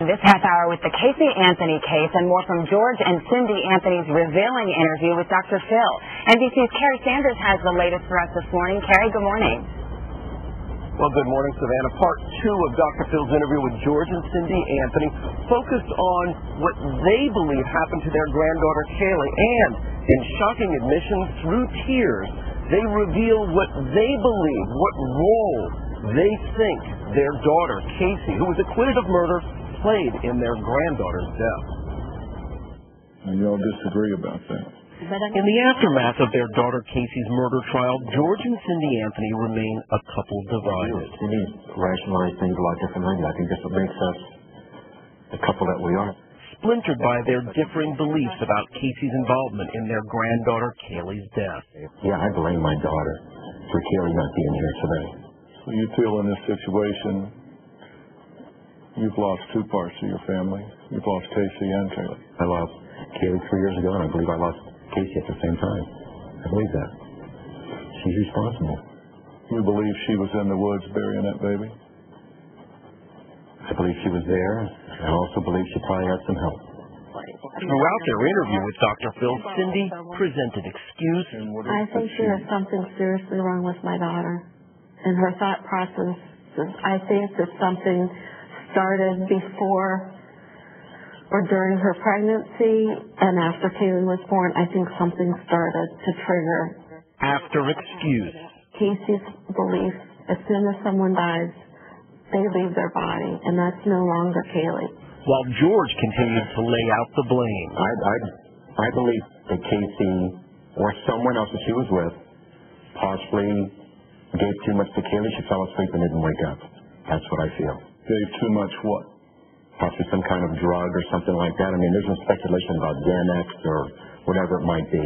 This half hour with the Casey Anthony case and more from George and Cindy Anthony's revealing interview with Dr. Phil. NBC's Carrie Sanders has the latest for us this morning. Carrie, good morning. Well, good morning, Savannah. Part 2 of Dr. Phil's interview with George and Cindy Anthony focused on what they believe happened to their granddaughter, Kaylee. And in shocking admissions through tears, they reveal what they believe, what role they think their daughter, Casey, who was acquitted of murder, played in their granddaughter's death. You all disagree about that. In the aftermath of their daughter Casey's murder trial, George and Cindy Anthony remain a couple divided. We need to rationalize things a lot differently. I think that's what makes us the couple that we are. Splintered by their differing beliefs about Casey's involvement in their granddaughter Kaylee's death. Yeah, I blame my daughter for Kaylee not being here today. So you feel in this situation, you've lost two parts of your family. You've lost Casey and Kaylee. I lost Kaylee 3 years ago, and I believe I lost Casey at the same time. I believe that. She's responsible. You believe she was in the woods burying that baby? I believe she was there. I also believe she probably had some help. Throughout their interview with Dr. Phil, Cindy presented excuse. I think there's something seriously wrong with my daughter and her thought process. I think that something started before or during her pregnancy, and after Kaylee was born, I think something started to trigger. After excuse. Casey's belief, as soon as someone dies, they leave their body, and that's no longer Kaylee. While George continued to lay out the blame. I believe that Casey, or someone else that she was with, possibly gave too much to Kaylee. She fell asleep and didn't wake up. That's what I feel. Gave too much what? Possibly some kind of drug or something like that. I mean, there's no speculation about Xanax or whatever it might be.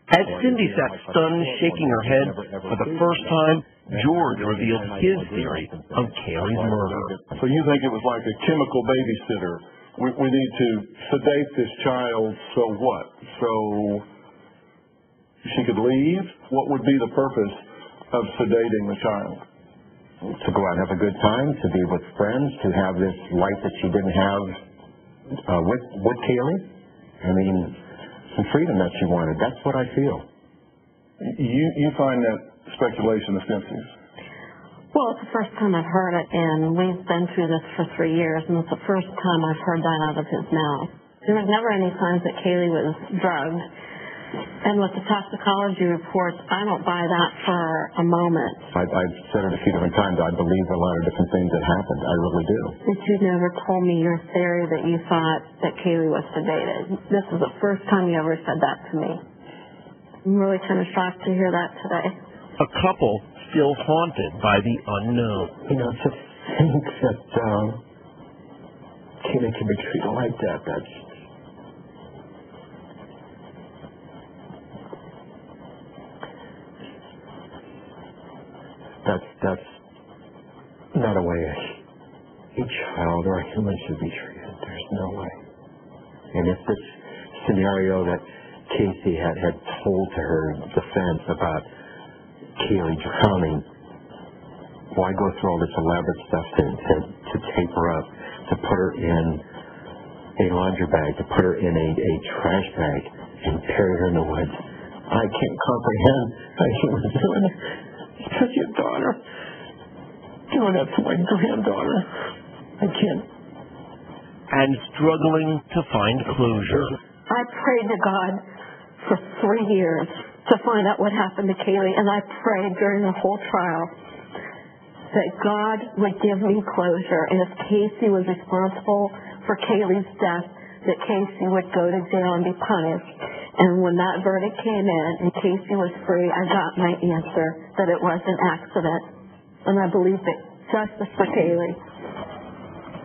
As Cindy sat stunned, shaking her head, for the first time, George revealed his theory of Kaylee's murder. So you think it was like a chemical babysitter? We need to sedate this child, so what? So she could leave? What would be the purpose of sedating the child? To go out and have a good time, to be with friends, to have this life that she didn't have with Kaylee. I mean, some freedom that she wanted. That's what I feel. You find that speculation offensive? Well, it's the first time I've heard it, and we've been through this for 3 years, and it's the first time I've heard that out of his mouth. There was never any signs that Kaylee was drugged. And with the toxicology reports, I don't buy that for a moment. I've said it a few different times. I believe a lot of different things that happened. I really do. But you never told me your theory that you thought that Kaylee was sedated. This is the first time you ever said that to me. I'm really kind of shocked to hear that today. A couple still haunted by the unknown. You know, to think that Kaylee can be treated like that, that's not a way a child or a human should be treated. There's no way. And if this scenario that Casey had told to her defense about Kaylee drowning, why go through all this elaborate stuff to tape her up, to put her in a laundry bag, to put her in a trash bag and bury her in the woods? I can't comprehend how he was doing it. Because your daughter doing that to my granddaughter. I can't. And struggling to find closure. I prayed to God for 3 years to find out what happened to Kaylee, and I prayed during the whole trial that God would give me closure, and if Casey was responsible for Kaylee's death, that Casey would go to jail and be punished. And when that verdict came in and Casey was free, I got my answer that it was an accident. And I believe that justice for Kaylee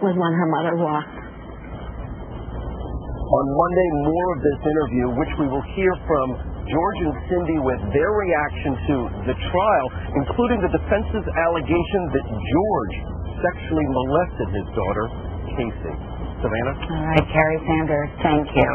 was when her mother walked. On Monday, more of this interview, which we will hear from George and Cindy with their reaction to the trial, including the defense's allegation that George sexually molested his daughter, Casey. Savannah? All right, Carrie Sanders, thank you.